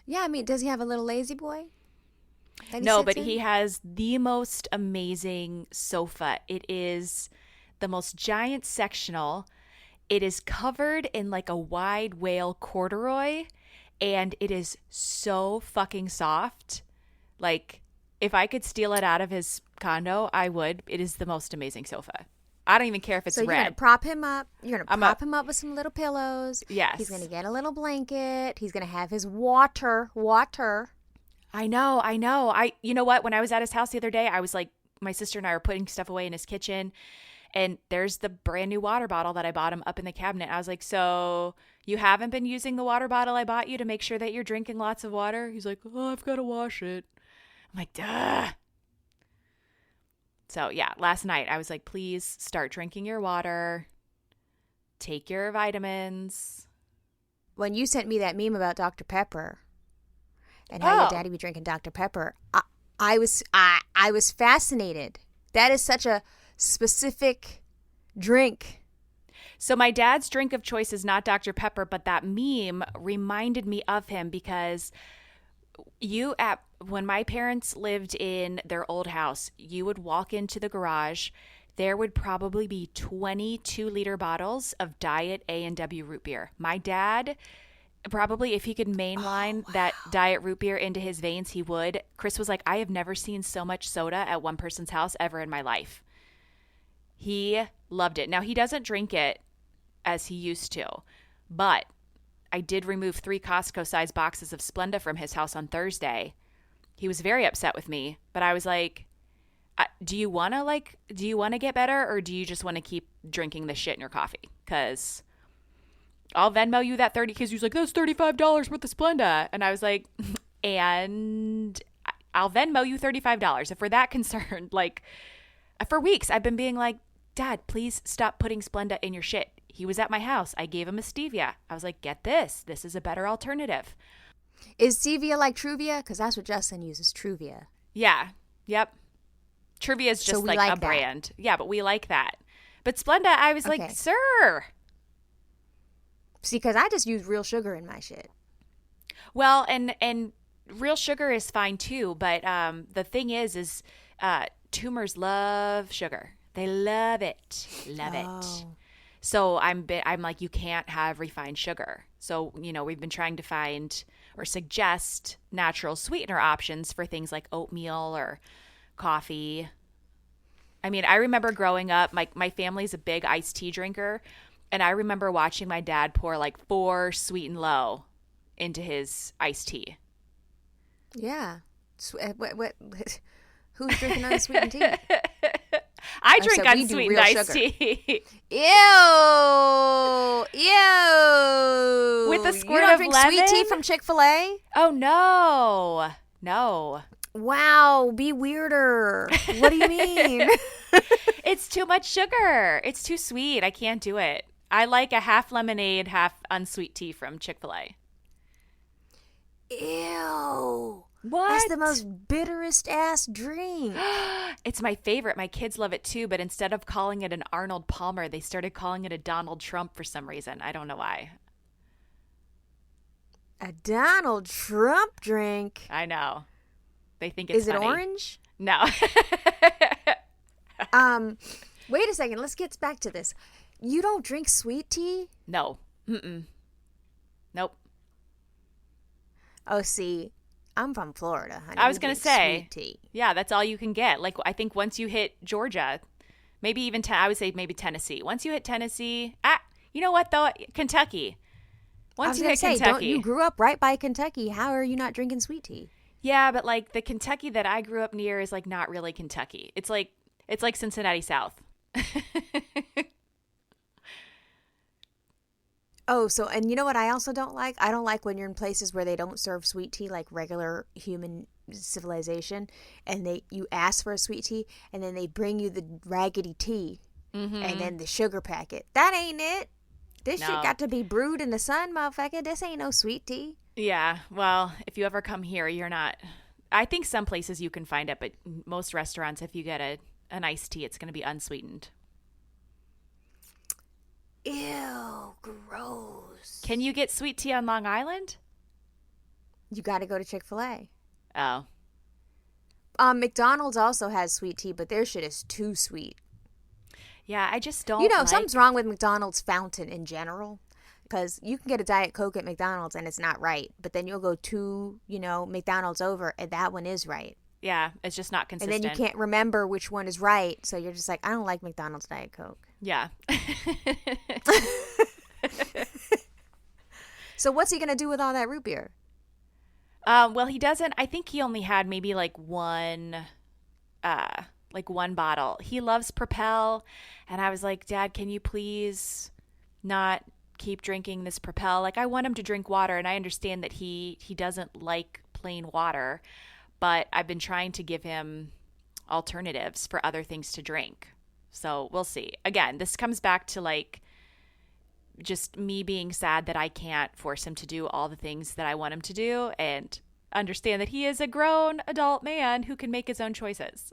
Yeah, I mean, does he have a little lazy boy? No, but he has the most amazing sofa. It is the most giant sectional. It is covered in a wide whale corduroy, and it is so fucking soft. If I could steal it out of his condo, I would. It is the most amazing sofa. I don't even care if it's So you're red. gonna prop him up. You're gonna I'm prop him up with some little pillows. Yes. He's gonna get a little blanket. He's gonna have his water. I know. You know what? When I was at his house the other day, I was like, my sister and I were putting stuff away in his kitchen, and there's the brand new water bottle that I bought him up in the cabinet. I was like, so you haven't been using the water bottle I bought you to make sure that you're drinking lots of water? He's like, oh, I've got to wash it. I'm like, duh. So yeah, last night I was like, please start drinking your water. Take your vitamins. When you sent me that meme about Dr. Pepper and how your Oh. daddy be drinking Dr. Pepper, I was fascinated. That is such a specific drink. So my dad's drink of choice is not Dr. Pepper, but that meme reminded me of him because when my parents lived in their old house, you would walk into the garage, there would probably be 22-liter bottles of Diet A&W root beer. My dad, probably if he could mainline that Diet root beer into his veins, he would. Chris was like, I have never seen so much soda at one person's house ever in my life. He loved it. Now, he doesn't drink it as he used to, but I did remove 3 Costco-sized boxes of Splenda from his house on Thursday. He was very upset with me, but I was like, do you want to get better, or do you just want to keep drinking this shit in your coffee? Because I'll Venmo you that 30, because he was like, that's $35 worth of Splenda. And I was like, and I'll Venmo you $35 if we're that concerned. Like, for weeks, I've been being like, Dad, please stop putting Splenda in your shit. He was at my house. I gave him a stevia. I was like, get this. This is a better alternative. Is stevia like Truvia? Because that's what Justin uses, Truvia. Yeah. Yep. Trivia is So just we like like a that. brand. Yeah, but we like that. But Splenda, I was like, Okay. sir. See, because I just use real sugar in my shit. Well, and real sugar is fine too. But the thing is tumors love sugar. They love it. Love it. Oh. So I'm like, you can't have refined sugar. So, we've been trying to find or suggest natural sweetener options for things like oatmeal or coffee. I mean, I remember growing up, my family's a big iced tea drinker, and I remember watching my dad pour like 4 Sweet and Low into his iced tea. Yeah. What? Who's drinking unsweetened tea? I drink so we do unsweetened real iced sugar. tea. Ew. With a You squirt don't of drink sweet tea lemon? from Chick-fil-A? Oh, no. Wow, be weirder. What do you mean? It's too much sugar. It's too sweet. I can't do it. I like a half lemonade, half unsweet tea from Chick-fil-A. Ew. What? That's the most bitterest ass drink. It's my favorite. My kids love it too, but instead of calling it an Arnold Palmer, they started calling it a Donald Trump for some reason. I don't know why. A Donald Trump drink. I know. They think it's Is it funny. orange? No. Wait a second. Let's get back to this. You don't drink sweet tea? No. Mm-mm. Nope. Oh, see, I'm from Florida, honey. I was We going drink to say, sweet tea. yeah, that's all you can get. Like, I think once you hit Georgia, maybe even, I would say maybe Tennessee. Once you hit Tennessee, you know what, though? Kentucky. I Once was you gonna hit say, Kentucky. you grew up right by Kentucky. How are you not drinking sweet tea? Yeah, but like the Kentucky that I grew up near is like not really Kentucky. It's like Cincinnati South. Oh, so, and you know what I also don't like? I don't like when you're in places where they don't serve sweet tea like regular human civilization, and you ask for a sweet tea, and then they bring you the raggedy tea, and then the sugar packet. That ain't it. This No. shit got to be brewed in the sun, motherfucker. This ain't no sweet tea. Yeah, well, if you ever come here, you're not. I think some places you can find it, but most restaurants, if you get an iced tea, it's going to be unsweetened. Ew, gross. Can you get sweet tea on Long Island? You got to go to Chick-fil-A. Oh, McDonald's also has sweet tea, but their shit is too sweet. yeah, I just don't. You know, like- something's wrong with McDonald's fountain in general. Because you can get a Diet Coke at McDonald's and it's not right. But then you'll go to, McDonald's over and that one is right. Yeah, it's just not And consistent. then you can't remember which one is right. So you're just like, I don't like McDonald's Diet Coke. Yeah. So what's he going to do with all that root beer? Well, he doesn't. I think he only had maybe one bottle. He loves Propel, and I was like, Dad, can you please not keep drinking this Propel? Like, I want him to drink water, and I understand that he doesn't like plain water, but I've been trying to give him alternatives for other things to drink. So we'll see. Again, this comes back to like just me being sad that I can't force him to do all the things that I want him to do, and understand that he is a grown adult man who can make his own choices.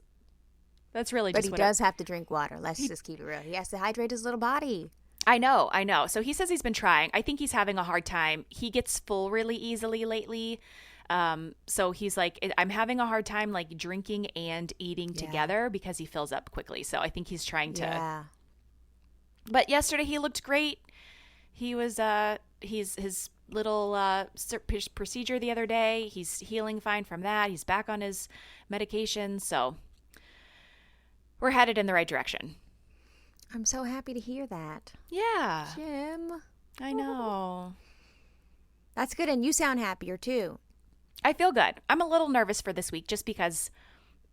That's really But just he what does have to drink water. Let's just keep it real. He has to hydrate his little body. I know. So he says he's been trying. I think he's having a hard time. He gets full really easily lately. So he's like, I'm having a hard time like drinking and eating together because he fills up quickly. So I think he's trying to. Yeah. But yesterday he looked great. He was his little procedure the other day. He's healing fine from that. He's back on his medication. So we're headed in the right direction. I'm so happy to hear that. Yeah. Jim. I know. That's good. And you sound happier too. I feel good. I'm a little nervous for this week just because,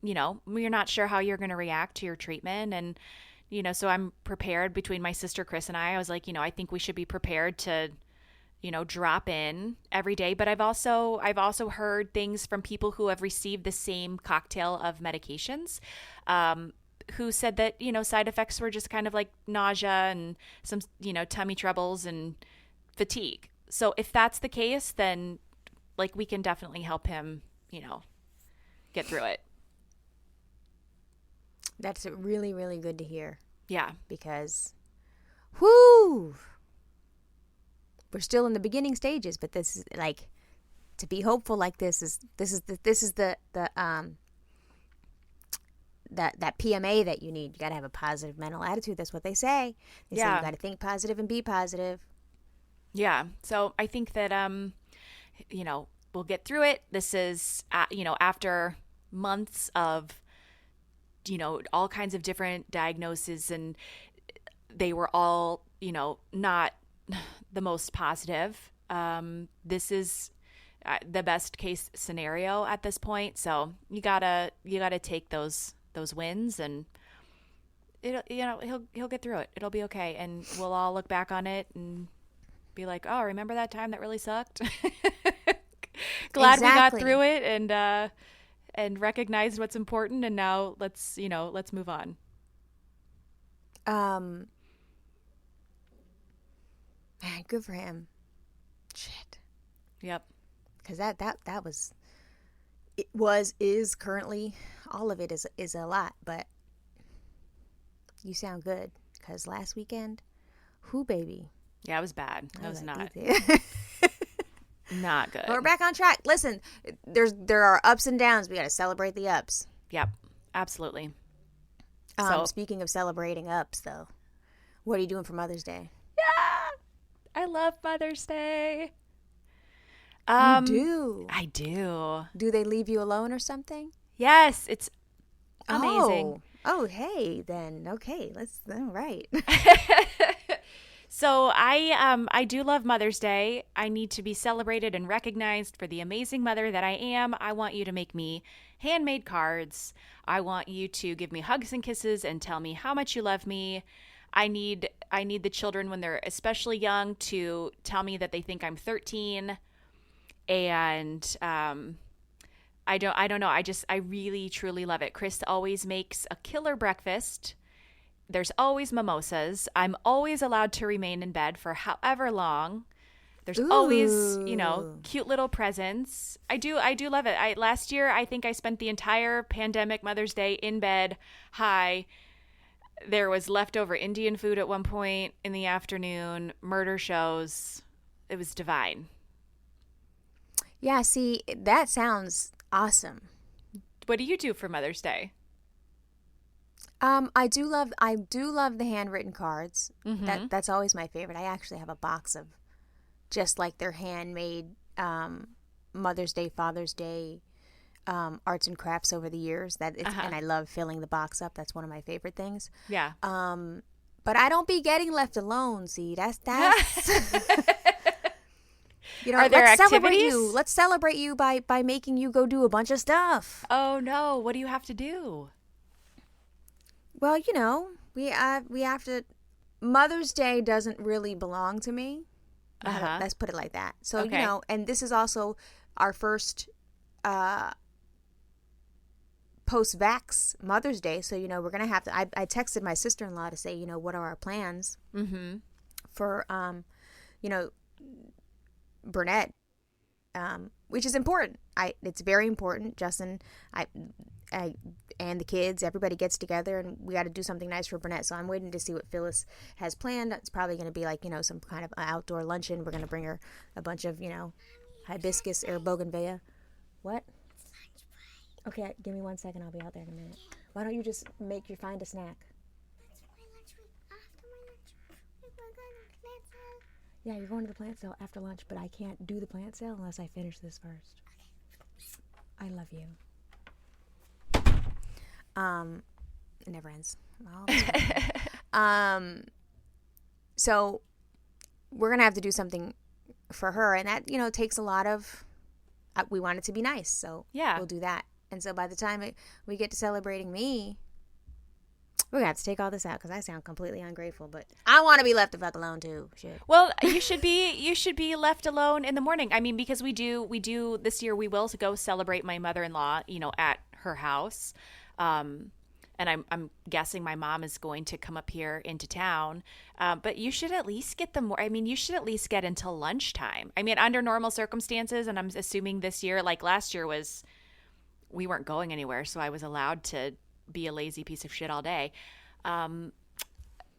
you're not sure how you're going to react to your treatment. And, so I'm prepared between my sister Chris and I was like, I think we should be prepared to, drop in every day. But I've also heard things from people who have received the same cocktail of medications, who said that, side effects were just kind of like nausea and some, tummy troubles and fatigue. So if that's the case, then like we can definitely help him, get through it. That's really, really good to hear. Yeah. Because, whoo, we're still in the beginning stages, but this is like, to be hopeful like this is the that PMA that you need. You got to have a positive mental attitude. That's what they say. They say you got to think positive and be positive. Yeah. So I think that, we'll get through it. This is, after months of, all kinds of different diagnoses, and they were all, not the most positive. This is the best case scenario at this point. So you gotta take those wins, and he'll get through it. It'll be okay, and we'll all look back on it and be like, oh, remember that time that really sucked? Glad we got through it and recognized what's important, and now let's move on. Man, good for him. Shit. Yep. Because is currently, all of it is a lot, but you sound good. Because last weekend, baby. Yeah, it was bad. That was not. Not good. But we're back on track. Listen, there are ups and downs. We got to celebrate the ups. Yep, absolutely. Speaking of celebrating ups, though, what are you doing for Mother's Day? Yeah, I love Mother's Day. You do? I do. Do they leave you alone or something? Yes, it's amazing. Oh, hey, then. Okay, all right. So I do love Mother's Day. I need to be celebrated and recognized for the amazing mother that I am. I want you to make me handmade cards. I want you to give me hugs and kisses and tell me how much you love me. I need the children when they're especially young to tell me that they think I'm 13. And I don't know. I really truly love it. Chris always makes a killer breakfast. There's always mimosas. I'm always allowed to remain in bed for however long. There's always, cute little presents. I do love it. Last year, I think I spent the entire pandemic Mother's Day in bed, high. There was leftover Indian food at one point in the afternoon, murder shows. It was divine. Yeah, see, that sounds awesome. What do you do for Mother's Day? I do love the handwritten cards. Mm-hmm. That's always my favorite. I actually have a box of just like their handmade Mother's Day, Father's Day arts and crafts over the years. And I love filling the box up. That's one of my favorite things. Yeah. But I don't be getting left alone. See, that's you know. Are there let's celebrate activities? you. Let's celebrate you by making you go do a bunch of stuff. Oh no! What do you have to do? Well, you know, we have to. Mother's Day doesn't really belong to me. Let's put it like that. So Okay. you know, and this is also our first post-vax Mother's Day. So you know, we're gonna have to. I texted my sister-in-law to say, you know, what are our plans for you know, Burnett, which is important. It's very important. Justin, I and the kids, everybody gets together, and we got to do something nice for Burnett. So I'm waiting to see what Phyllis has planned. It's probably going to be like, you know, some kind of outdoor luncheon. We're going to bring her a bunch of, you know, hibiscus or bougainvillea. What? Okay, give me 1 second. I'll be out there in a minute. Why don't you just find a snack? Yeah, you're going to the plant sale after lunch, but I can't do the plant sale unless I finish this first. I love you. It never ends. So we're gonna have to do something for her, and that, you know, takes a lot of. We want it to be nice, so Yeah. we'll do that. And so by the time we get to celebrating me, we're gonna have to take all this out because I sound completely ungrateful. But I want to be left the fuck alone too. Shit. Well, you should be left alone in the morning. I mean, because we do this year. We will go celebrate my mother-in-law, you know, at her house. And I'm guessing my mom is going to come up here into town. But you should at least get you should at least get until lunchtime. I mean, under normal circumstances, and I'm assuming this year, like last year we weren't going anywhere, so I was allowed to be a lazy piece of shit all day.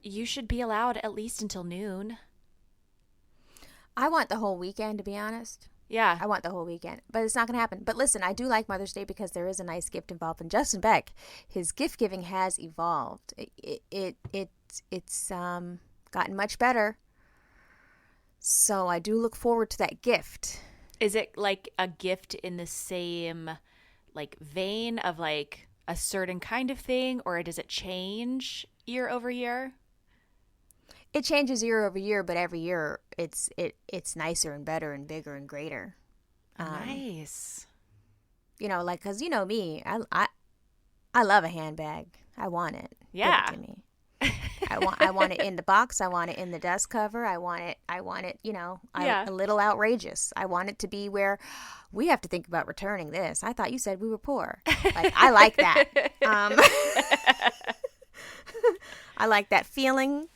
You should be allowed at least until noon. I want the whole weekend, to be honest. Yeah. I want the whole weekend, but it's not going to happen. But listen, I do like Mother's Day because there is a nice gift involved. And Justin Beck, his gift giving has evolved. It's gotten much better. So I do look forward to that gift. Is it like a gift in the same like vein of like a certain kind of thing, or does it change year over year? It changes year over year, but every year it's nicer and better and bigger and greater. Nice. You know, like, cause you know me, I love a handbag. I want it. Yeah. Give it to me. I want it in the box. I want it in the dust cover. I want it. You know, a little outrageous. I want it to be where we have to think about returning this. I thought you said we were poor. Like, I like that. I like that feeling.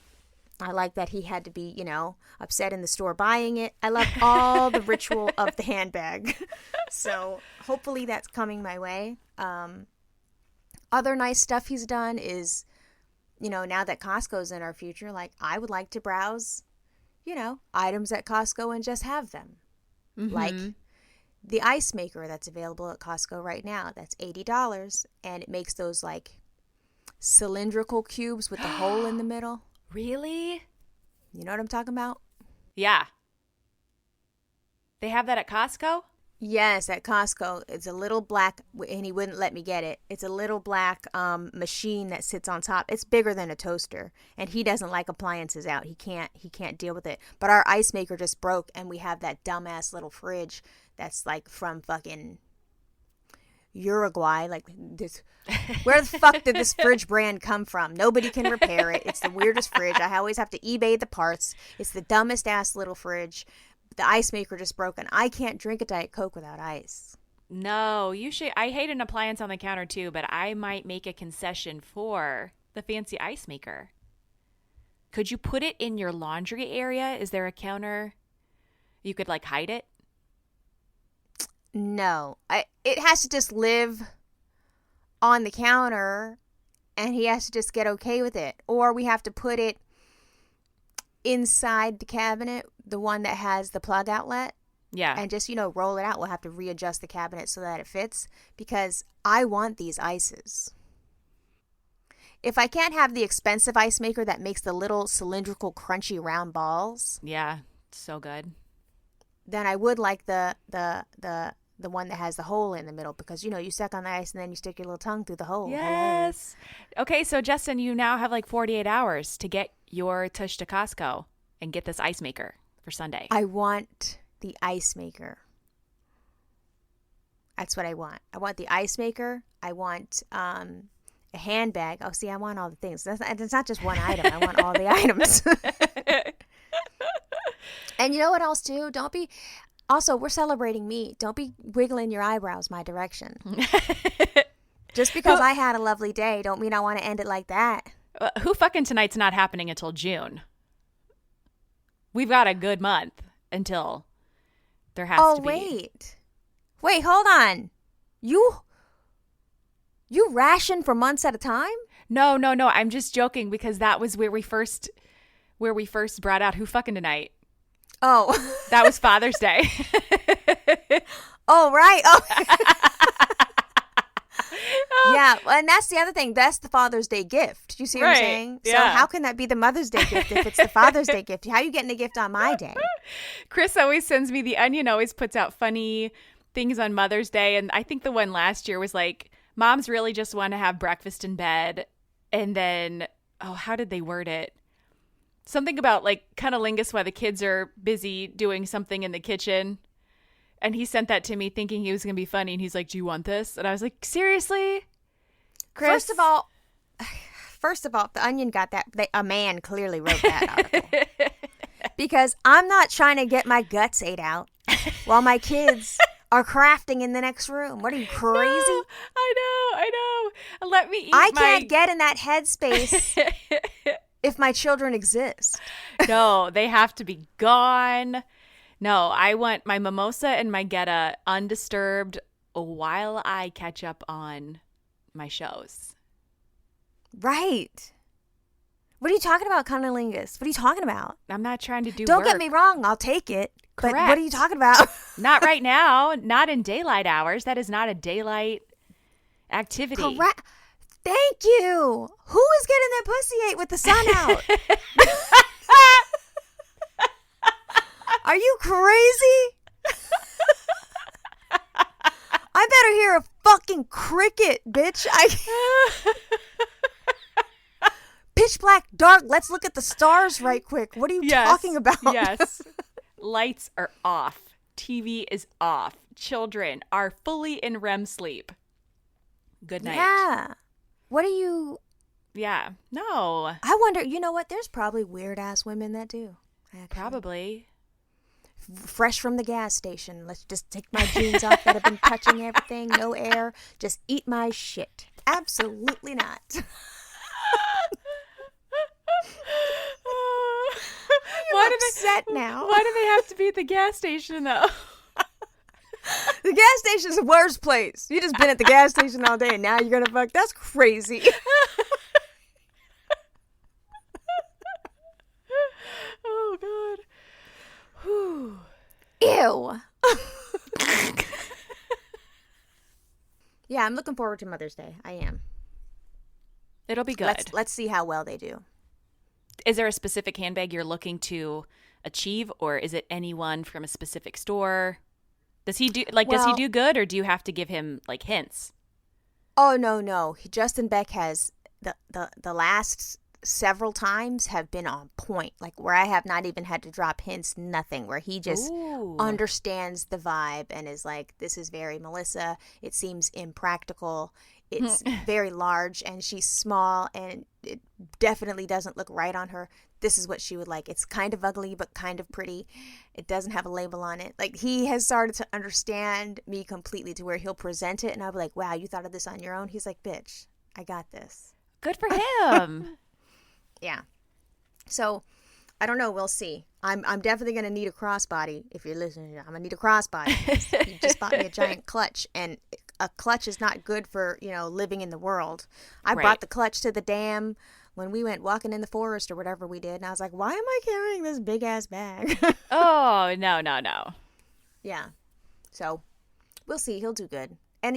I like that he had to be, you know, upset in the store buying it. I love all the ritual of the handbag. So hopefully that's coming my way. Other nice stuff he's done is, you know, now that Costco's in our future, like, I would like to browse, you know, items at Costco and just have them. Mm-hmm. Like the ice maker that's available at Costco right now. That's $80. And it makes those, like, cylindrical cubes with the hole in the middle. Really? You know what I'm talking about? Yeah. They have that at Costco? Yes, at Costco. It's a little black, and he wouldn't let me get it. It's a little black machine that sits on top. It's bigger than a toaster, and he doesn't like appliances out. He can't deal with it. But our ice maker just broke, and we have that dumbass little fridge that's like from fucking Uruguay. Like, this, where the fuck did this fridge brand come from? Nobody can repair it. It's the weirdest fridge. I always have to eBay the parts. It's the dumbest ass little fridge. The ice maker just broken. I can't drink a Diet Coke without ice. No, you should. I hate an appliance on the counter too, but I might make a concession for the fancy ice maker. Could you put it in your laundry area? Is there a counter you could like hide it? No, it has to just live on the counter, and he has to just get okay with it. Or we have to put it inside the cabinet, the one that has the plug outlet. Yeah. And just, you know, roll it out. We'll have to readjust the cabinet so that it fits, because I want these ices. If I can't have the expensive ice maker that makes the little cylindrical crunchy round balls, Yeah, so good. then I would like the the one that has the hole in the middle, because you suck on the ice and then you stick your little tongue through the hole. Yes. Okay, so Justin, you now have like 48 hours to get your tush to Costco and get this ice maker for Sunday. I want the ice maker. That's what I want. I want the ice maker. I want a handbag. Oh, see, I want all the things. It's not just one item. I want all the items. And you know what else, too? Also, we're celebrating me. Don't be wiggling your eyebrows my direction. Just because I had a lovely day don't mean I want to end it like that. Who fucking tonight's not happening until June. We've got a good month until there has to be. Oh, wait, hold on. You ration for months at a time? No. I'm just joking because that was where we first brought out who fucking tonight. Oh. That was Father's Day. Oh, right. Oh. Yeah, and that's the other thing. That's the Father's Day gift. You see what I'm saying? Yeah. So how can that be the Mother's Day gift if it's the Father's Day gift? How are you getting a gift on my day? Chris always sends me, The Onion always puts out funny things on Mother's Day. And I think the one last year was like, moms really just want to have breakfast in bed. And then, how did they word it? Something about like cunnilingus while the kids are busy doing something in the kitchen. And he sent that to me thinking he was going to be funny. And he's like, do you want this? And I was like, seriously? Chris? First of all, The Onion got that. A man clearly wrote that article. Because I'm not trying to get my guts ate out while my kids are crafting in the next room. What are you, crazy? No, I know. Let me eat I can't get in that headspace if my children exist. No, they have to be gone. No, I want my mimosa and my Geta undisturbed while I catch up on my shows. Right. What are you talking about, cunnilingus? What are you talking about? I'm not trying to do Don't work. get me wrong. I'll take it. But Correct. what are you talking about? Not right now. Not in daylight hours. That is not a daylight activity. Correct. Thank you. Who is getting their pussy ate with the sun out? Are you crazy? I better hear a fucking cricket, bitch. Pitch black, dark. Let's look at the stars right quick. What are you talking about? Yes. Lights are off. TV is off. Children are fully in REM sleep. Good night. Yeah. What are you... Yeah. No. I wonder, you know what? There's probably weird-ass women that do. Actually. Probably. Fresh from the gas station. Let's just take my jeans off that have been touching everything. No air. Just eat my shit. Absolutely not. I'm upset now. Why do they have to be at the gas station, though? The gas station's the worst place. You just been at the gas station all day and now you're gonna fuck. That's crazy. Oh, God. Whew. Ew. Yeah, I'm looking forward to Mother's Day. I am. It'll be good. Let's see how well they do. Is there a specific handbag you're looking to achieve, or is it anyone from a specific store? Does he do good, or do you have to give him like hints? Oh no. Justin Beck has the last several times have been on point, like where I have not even had to drop hints, nothing, where he just understands the vibe and is like, this is very Melissa. It seems impractical. It's very large and she's small and it definitely doesn't look right on her. This is what she would like. It's kind of ugly, but kind of pretty. It doesn't have a label on it. Like, he has started to understand me completely to where he'll present it and I'll be like, wow, you thought of this on your own? He's like, bitch, I got this. Good for him. Yeah. So, I don't know. We'll see. I'm definitely going to need a crossbody. If you're listening, I'm going to need a crossbody. He just bought me a giant clutch, and a clutch is not good for, living in the world. I brought the clutch to the dam when we went walking in the forest or whatever we did, and I was like, why am I carrying this big ass bag? Oh, no. Yeah. So, we'll see. He'll do good. And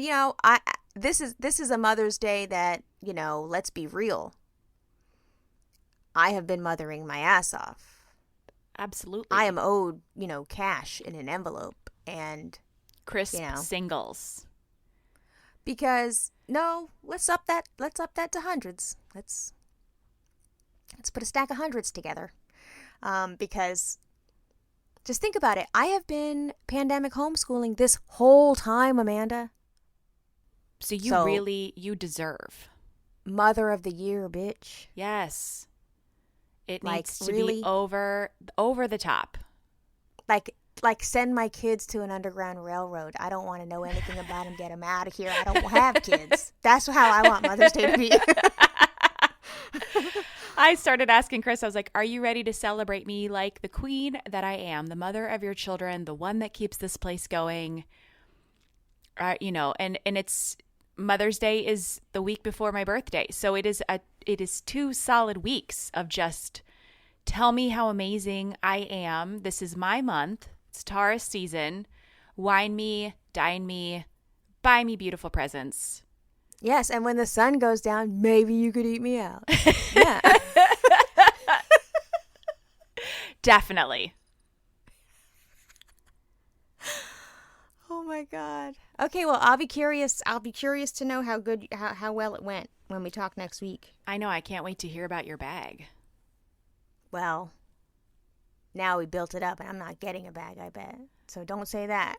this is a Mother's Day that, let's be real. I have been mothering my ass off. Absolutely. I am owed, cash in an envelope, and Crisp You know. singles. Because no, let's up that to hundreds. Let's put a stack of hundreds together. Because just think about it. I have been pandemic homeschooling this whole time, Amanda. So you deserve Mother of the Year, bitch. Yes. It Like, needs to really? be over the top. Like send my kids to an underground railroad. I don't want to know anything about them. Get them out of here. I don't have kids. That's how I want Mother's Day to be. I started asking Chris, I was like, are you ready to celebrate me like the queen that I am, the mother of your children, the one that keeps this place going? You know, and it's Mother's Day is the week before my birthday. So it is 2 solid weeks of just tell me how amazing I am. This is my month. It's Taurus season. Wine me, dine me, buy me beautiful presents. Yes, and when the sun goes down, maybe you could eat me out. Yeah. Definitely. Oh my God. Okay, well, I'll be curious. I'll be curious to know how well it went when we talk next week. I know. I can't wait to hear about your bag. Well, now we built it up, and I'm not getting a bag, I bet. So don't say that.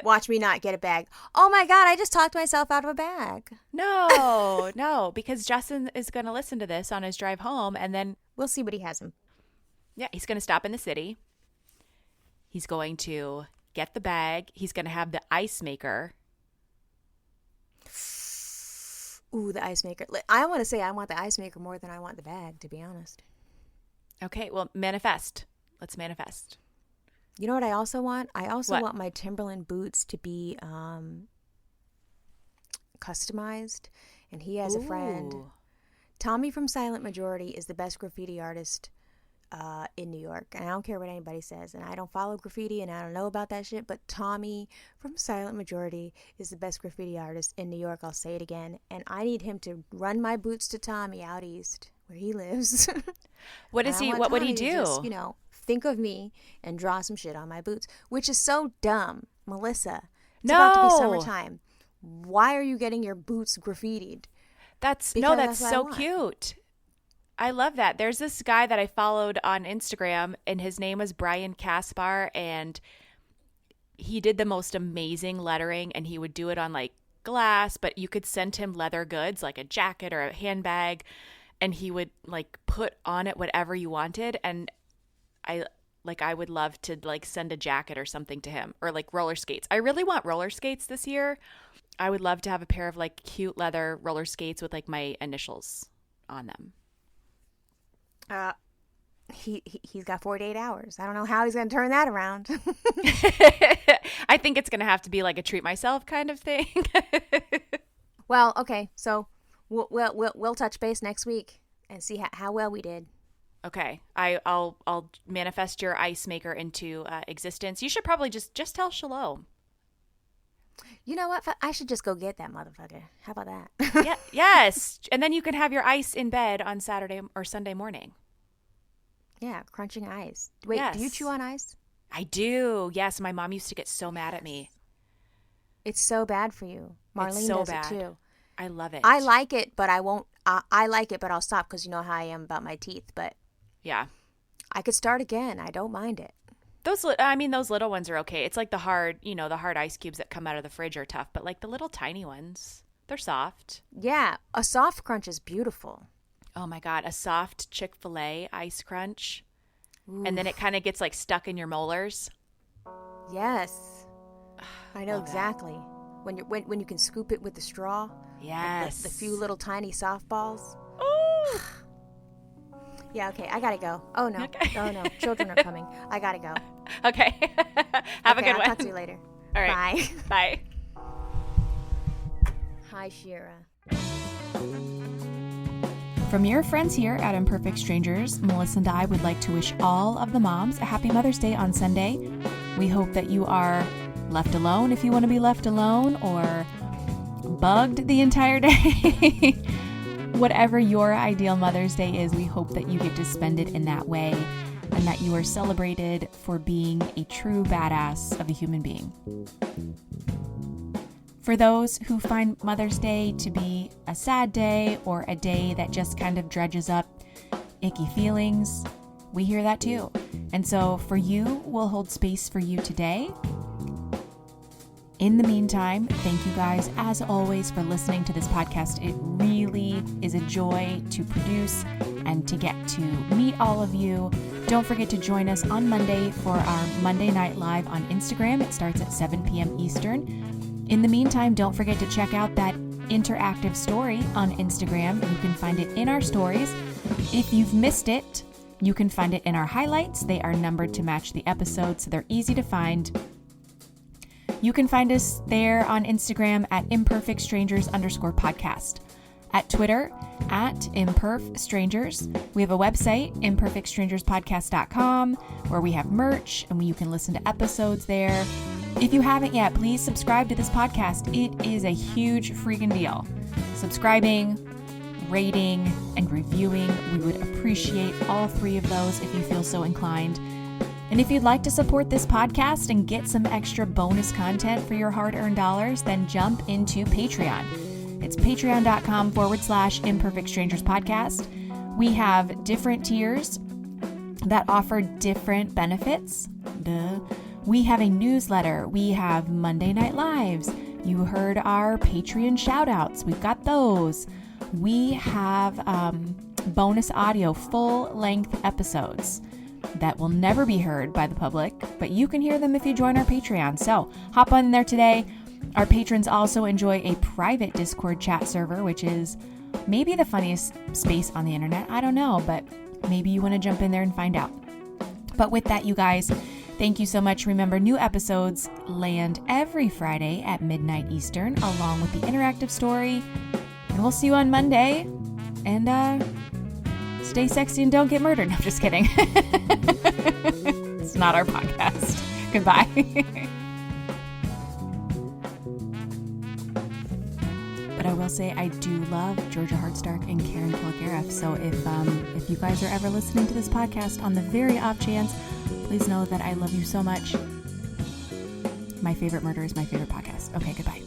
Watch me not get a bag. Oh my God, I just talked myself out of a bag. No, because Justin is going to listen to this on his drive home, and then We'll see what he has him. yeah, he's going to stop in the city. He's going to get the bag. He's going to have the ice maker. Ooh, the ice maker. I want to say I want the ice maker more than I want the bag, to be honest. Okay, well, manifest. Let's manifest. You know what I also want? I also What? want my Timberland boots to be customized. And he has a friend. Ooh. Tommy from Silent Majority is the best graffiti artist in New York. And I don't care what anybody says. And I don't follow graffiti and I don't know about that shit. But Tommy from Silent Majority is the best graffiti artist in New York. I'll say it again. And I need him to run my boots to Tommy out east where he lives. What And is I he? want What would he Tommy to do? just, think of me and draw some shit on my boots, which is so dumb. Melissa, it's about to be No. summertime. Why are you getting your boots graffitied? That's Because that's that's what I so want. cute. I love that. There's this guy that I followed on Instagram, and his name was Brian Kaspar, and he did the most amazing lettering, and he would do it on like glass, but you could send him leather goods like a jacket or a handbag, and he would like put on it whatever you wanted. And I would love to like send a jacket or something to him, or like roller skates. I really want roller skates this year. I would love to have a pair of like cute leather roller skates with like my initials on them. He's got 48 hours. I don't know how he's going to turn that around. I think it's going to have to be like a treat myself kind of thing. Well, okay, so we'll touch base next week and see how well we did. Okay. I'll manifest your ice maker into existence. You should probably just tell Shalom. You know what? I should just go get that motherfucker. How about that? Yeah, yes. And then you can have your ice in bed on Saturday or Sunday morning. Yeah, crunching ice. Wait, Yes. do you chew on ice? I do. Yes, my mom used to get so mad at me. It's so bad for you. Marlene It's so does bad. it too. I love it. I like it, but I won't. I like it, but I'll stop because you know how I am about my teeth. But Yeah. I could start again. I don't mind it. Those little ones are okay. It's like the hard ice cubes that come out of the fridge are tough, but like the little tiny ones, they're soft. Yeah, a soft crunch is beautiful. Oh my God, a soft Chick-fil-A ice crunch. And then it kind of gets like stuck in your molars. Yes, I know Love that. exactly. When you can scoop it with the straw. like Yes. the few little tiny softballs. Ooh. Yeah, okay, I gotta go. Oh no, Okay. oh no, children are coming. I gotta go. Okay. Have a Okay, good I'll one. talk to you later. All right. Bye. Bye. Hi, Shira. From your friends here at Imperfect Strangers, Melissa and I would like to wish all of the moms a happy Mother's Day on Sunday. We hope that you are left alone if you want to be left alone, or bugged the entire day. Whatever your ideal Mother's Day is, we hope that you get to spend it in that way. and that you are celebrated for being a true badass of a human being. For those who find Mother's Day to be a sad day or a day that just kind of dredges up icky feelings, we hear that too. And so for you, we'll hold space for you today. In the meantime, thank you guys, as always, for listening to this podcast. It really is a joy to produce and to get to meet all of you. Don't forget to join us on Monday for our Monday Night Live on Instagram. It starts at 7 p.m. Eastern. In the meantime, don't forget to check out that interactive story on Instagram. You can find it in our stories. If you've missed it, you can find it in our highlights. They are numbered to match the episode, so they're easy to find. You can find us there on Instagram at imperfectstrangers_podcast, at Twitter at imperfstrangers. We have a website, imperfectstrangerspodcast.com, where we have merch and you can listen to episodes there. If you haven't yet, please subscribe to this podcast. It is a huge freaking deal. Subscribing, rating, and reviewing. We would appreciate all 3 of those if you feel so inclined. And if you'd like to support this podcast and get some extra bonus content for your hard-earned dollars, then jump into Patreon. It's patreon.com/imperfectstrangerspodcast. We have different tiers that offer different benefits. We have a newsletter. We have Monday Night Lives. You heard our Patreon shout-outs. We've got those. We have bonus audio, full-length episodes that will never be heard by the public, but you can hear them if you join our Patreon. So hop on in there today. Our patrons also enjoy a private Discord chat server, which is maybe the funniest space on the internet. I don't know, but maybe you want to jump in there and find out. But with that, you guys, thank you so much. Remember, new episodes land every Friday at midnight Eastern, along with the interactive story. And we'll see you on Monday. And stay sexy and don't get murdered. No, I'm just kidding. It's not our podcast. Goodbye. But I will say I do love Georgia Hardstark and Karen Kilgariff. So if you guys are ever listening to this podcast on the very off chance, please know that I love you so much. My Favorite Murder is my favorite podcast. Okay, goodbye.